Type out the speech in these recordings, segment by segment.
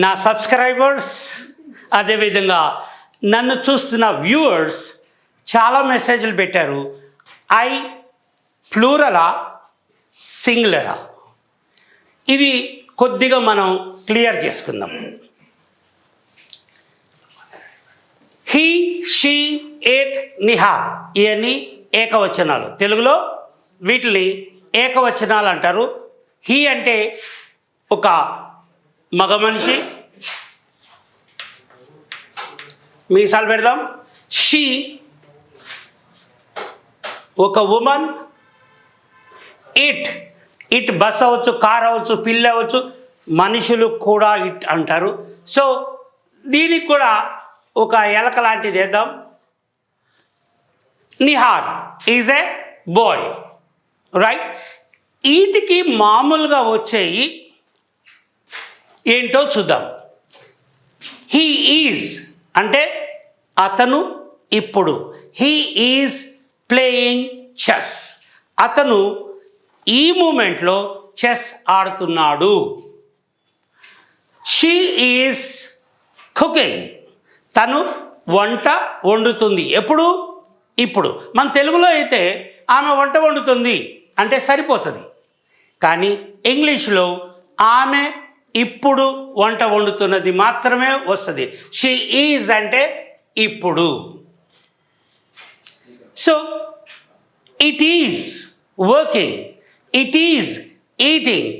నా సబ్స్క్రైబర్స్ అదేవిధంగా నన్ను చూస్తున్న వ్యూవర్స్ చాలా మెసేజ్లు పెట్టారు. ఐ ప్లూరలా సింగులరా, ఇది కొద్దిగా మనం క్లియర్ చేసుకుందాం. హీ, షీ, ఇట్, నిహార్ ఇవన్నీ ఏకవచనాలు. తెలుగులో వీటిని ఏకవచనాలు అంటారు. హీ అంటే ఒక మగ మనిషి, మీసాలు పెడదాం. షీ ఒక ఉమెన్. ఇట్ బస్ అవ్వచ్చు, కార్ అవ్వచ్చు, పిల్లి అవ్వచ్చు, మనుషులు కూడా ఇట్ అంటారు. సో దీనికి కూడా ఒక ఎలక లాంటిది వేద్దాం. Nihar is a boy, right. వీటికి మామూలుగా వచ్చేవి ఏంటో చూద్దాం. హీ ఈజ్ అంటే అతను ఇప్పుడు. హీ ఈజ్ ప్లేయింగ్ చెస్, అతను ఈ మూమెంట్లో చెస్ ఆడుతున్నాడు. షీ ఈజ్ కుకింగ్, తను వంట వండుతుంది. ఎప్పుడు? ఇప్పుడు. మన తెలుగులో అయితే ఆమె వంట వండుతుంది అంటే సరిపోతుంది. కానీ ఇంగ్లీష్లో ఆమె ఇప్పుడు వంట వండుతున్నది మాత్రమే వస్తుంది. షీ ఈజ్ అంటే ఇప్పుడు. So it is working, it is eating.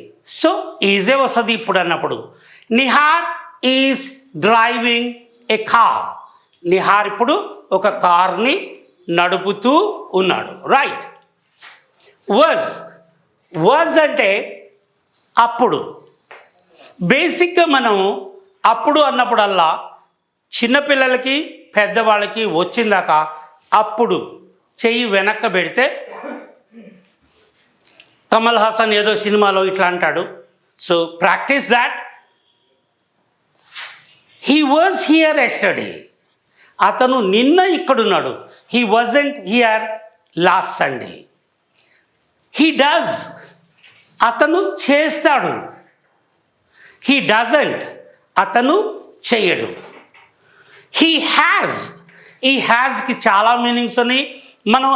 So EJ వస్తుంది ఇప్పుడు అన్నప్పుడు. Nihar is driving A car, Nihar ఇప్పుడు ఒక కార్ని నడుపుతూ ఉన్నాడు, రైట్. వాజ్ అంటే అప్పుడు. బేసిక్గా మనం అప్పుడు అన్నప్పుడల్లా చిన్నపిల్లలకి పెద్దవాళ్ళకి వచ్చిందాక అప్పుడు చెయ్యి వెనక్కి పెడితే, కమల్ హాసన్ ఏదో సినిమాలో ఇట్లా అంటాడు. So practice that. He was here yesterday, అతను నిన్న ఇక్కడున్నాడు. He wasn't here last Sunday. He does, అతను చేస్తాడు. హీ డజంట్, అతను చెయ్యడు. హీ హ్యాజ్, ఈ హ్యాజ్కి చాలా మీనింగ్స్ ఉన్నాయి. మనం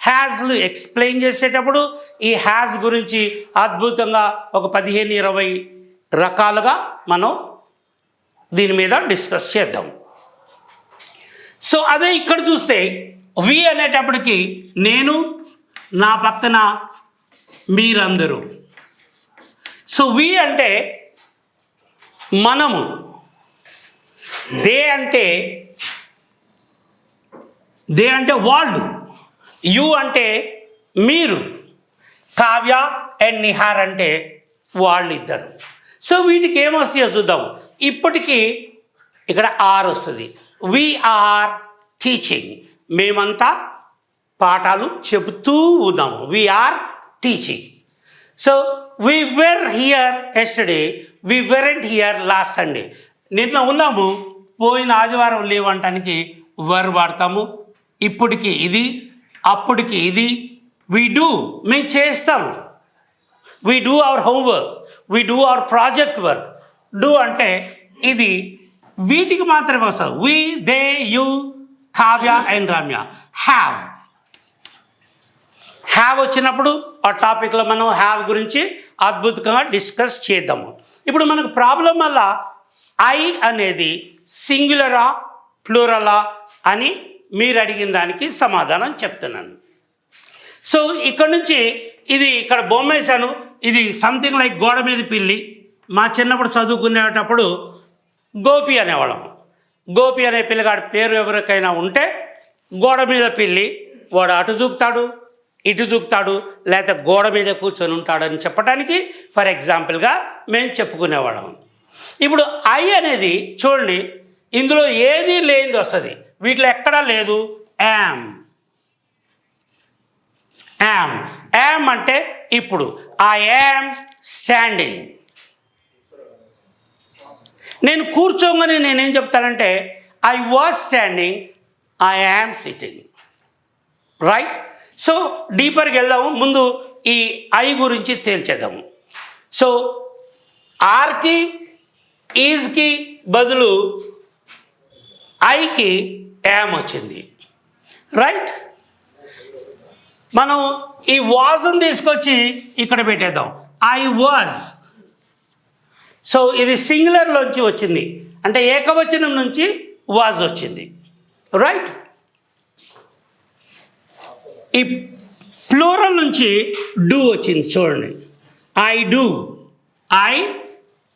హ్యాజ్లు ఎక్స్ప్లెయిన్ చేసేటప్పుడు ఈ హ్యాజ్ గురించి అద్భుతంగా ఒక 15-20 రకాలుగా మనం దీని మీద డిస్కస్ చేద్దాం. సో అదే ఇక్కడ చూస్తే వి అనేటప్పటికి నేను, నా పక్కన మీరందరూ. సో వి అంటే మనము, దే అంటే వాళ్ళు, యు అంటే మీరు, కావ్య అండ్ నిహార్ అంటే వాళ్ళిద్దరు. సో వీటికి ఏమొస్తాయో చూద్దాం. ఇప్పటికీ ఇక్కడ ఆర్ వస్తుంది. వి ఆర్ టీచింగ్, మేమంతా పాఠాలు చెబుతూ ఉన్నాము. We are teaching. So we were here yesterday, we weren't here last Sunday. నిన్న ఉన్నాము, పోయిన ఆదివారం లేవంటానికి వర్ వాడతాము. ఇప్పటికి ఇది, అప్పటికి ఇది. వి డూ, మేము చేస్తాము. We do our homework, we do our project work. Do అంటే ఇది, వీటికి మాత్రమే వస్తారు. We, they, you, Kavya and Ramya. Have వచ్చినప్పుడు ఆ టాపిక్లో మనం హ్యావ్ గురించి అద్భుతంగా డిస్కస్ చేద్దాము. ఇప్పుడు మనకు ప్రాబ్లం వల్ల ఐ అనేది సింగులరా ప్లూరలా అని మీరు అడిగిన దానికి సమాధానం చెప్తున్నాను. సో ఇక్కడ నుంచి ఇది ఇక్కడ బొమ్మ వేశాను. ఇది సంథింగ్ లైక్ గోడ మీద పిల్లి. మా చిన్నప్పుడు చదువుకునేటప్పుడు గోపి అనేవాళ్ళం. గోపి అనే పిల్లగాడి పేరు ఎవరికైనా ఉంటే గోడ మీద పిల్లి, వాడు అటు దూకుతాడు, ఇటు దూకుతాడు, లేకపోతే గోడ మీద కూర్చొని ఉంటాడని చెప్పడానికి ఫర్ ఎగ్జాంపుల్గా మేము చెప్పుకునేవాళ్ళం. ఇప్పుడు ఐ అనేది చూడండి, ఇందులో ఏది లేనిది వస్తుంది, వీటిలో ఎక్కడా లేదు. యామ్ అంటే ఇప్పుడు. I am standing. నేను కూర్చోగానే నేనేం చెప్తానంటే I was standing, I am sitting, right. So డీపర్కి వెళ్దాము. ముందు ఈ ఐ గురించి తేల్చేద్దాము. సో ఆర్కి ఈజ్కి బదులు ఐకి యామ్ వచ్చింది. రైట్? మనం ఈ వాజ్ని తీసుకొచ్చి ఇక్కడ పెట్టేద్దాం. I was. సో ఇది సింగులర్లోంచి వచ్చింది, అంటే ఏకవచనం నుంచి వాజ్ వచ్చింది. రైట్? ఈ ప్లూరల్ నుంచి డూ వచ్చింది. చూడండి, I do, I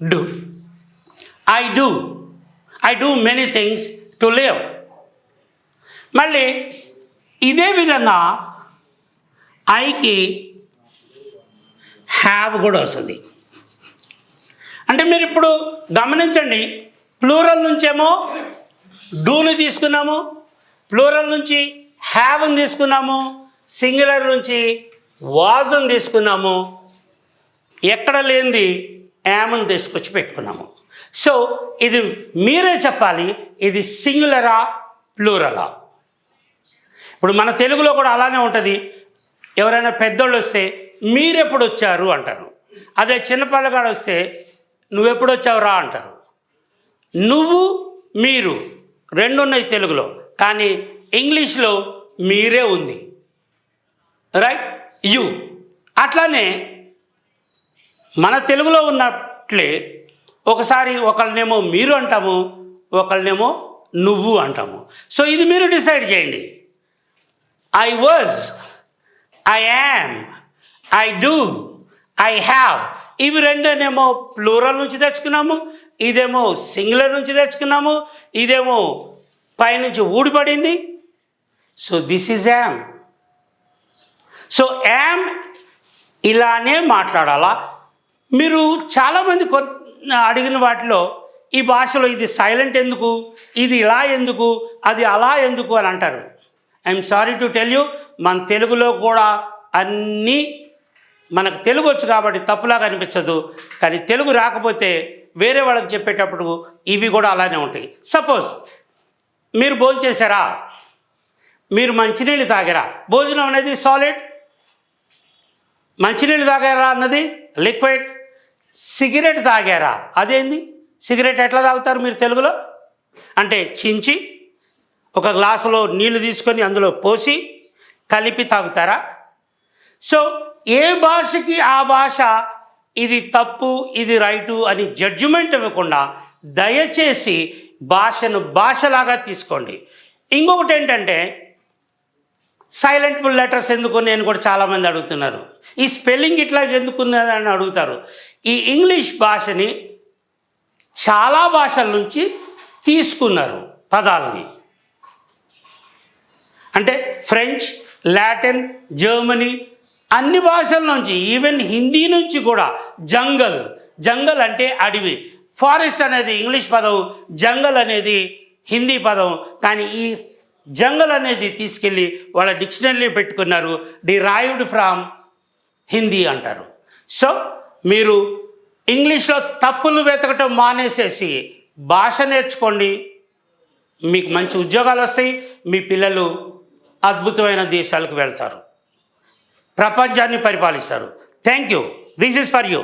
do, I do, I do many things to live. మళ్ళీ ఇదే విధంగా ఐకి హ్యావ్ కూడా వస్తుంది. అంటే మీరు ఇప్పుడు గమనించండి, ప్లూరల్ నుంచేమో డూని తీసుకున్నాము, ప్లూరల్ నుంచి హ్యావ్ని తీసుకున్నాము, సింగులర్ నుంచి వాజ్ని తీసుకున్నాము, ఎక్కడ లేనిది యామ్ని తీసుకొచ్చి పెట్టుకున్నాము. సో ఇది మీరే చెప్పాలి, ఇది సింగులరా ప్లూరలా. ఇప్పుడు మన తెలుగులో కూడా అలానే ఉంటుంది. ఎవరైనా పెద్దోళ్ళు వస్తే మీరెప్పుడు వచ్చారు అంటారు. అదే చిన్నపిల్లగాడు వస్తే నువ్వెప్పుడు వచ్చావురా అంటారు. నువ్వు మీరు రెండు ఉన్నాయి తెలుగులో, కానీ ఇంగ్లీష్లో మీరే ఉంది. రైట్? యు. అట్లానే మన తెలుగులో ఉన్నట్లే ఒకసారి ఒకళ్ళనేమో మీరు అంటాము, ఒకళ్ళనేమో నువ్వు అంటాము. సో ఇది మీరు డిసైడ్ చేయండి. I was, I am, I do, I have. ఇవి రెండేనేమో ప్లూరల్ నుంచి తెచ్చుకున్నాము, ఇదేమో సింగులర్ నుంచి తెచ్చుకున్నాము, ఇదేమో పైనుంచి ఊడిపడింది. So this is am. So am ఇలానే మాట్లాడాలా. మీరు చాలామంది అడిగిన వాటిలో ఈ భాషలో ఇది సైలెంట్ ఎందుకు, ఇది ఇలా ఎందుకు, అది అలా ఎందుకు అని అంటారు. I'm sorry to tell you, మన తెలుగులో కూడా అన్నీ మనకు తెలుగు వచ్చు కాబట్టి తప్పులాగా అనిపించదు, కానీ తెలుగు రాకపోతే వేరే వాళ్ళకి చెప్పేటప్పుడు ఇవి కూడా అలానే ఉంటాయి. సపోజ్ మీరు భోజనం చేశారా, మీరు మంచినీళ్ళు తాగారా, భోజనం అనేది సాలిడ్, మంచినీళ్ళు తాగారా అన్నది లిక్విడ్, సిగరెట్ తాగారా అదేంది, సిగరెట్ ఎట్లా తాగుతారు మీరు తెలుగులో? అంటే చించి ఒక గ్లాసులో నీళ్లు తీసుకొని అందులో పోసి కలిపి తాగుతారా? సో ఏ భాషకి ఆ భాష ఇది తప్పు ఇది రైటు అని జడ్జిమెంట్ ఇవ్వకుండా దయచేసి భాషను భాషలాగా తీసుకోండి. ఇంకొకటి ఏంటంటే సైలెంట్ ఫుల్ లెటర్స్ ఎందుకు నేను కూడా చాలామంది అడుగుతున్నారు. ఈ స్పెల్లింగ్ ఇట్లా ఎందుకున్నదని అడుగుతారు. ఈ ఇంగ్లీష్ భాషని చాలా భాషల నుంచి తీసుకున్నారు పదాలని. అంటే ఫ్రెంచ్, లాటిన్, జర్మనీ అన్ని భాషల నుంచి, ఈవెన్ హిందీ నుంచి కూడా జంగల్, జంగల్ అంటే అడవి, ఫారెస్ట్ అనేది ఇంగ్లీష్ పదం, జంగల్ అనేది హిందీ పదం. కానీ ఈ జంగల్ అనేది తీసుకెళ్ళి వాళ్ళ డిక్షనరీలో పెట్టుకున్నారు, డిరైవ్డ్ ఫ్రమ్ హిందీ అంటారు. సో మీరు ఇంగ్లీష్లో తప్పులు వెతకటం మానేసేసి భాష నేర్చుకోండి, మీకు మంచి ఉద్యోగాలు వస్తాయి, మీ పిల్లలు అద్భుతమైన దేశాలకు వెళ్తారు, ప్రపంచాన్ని పరిపాలిస్తారు. Thank you. This is for you.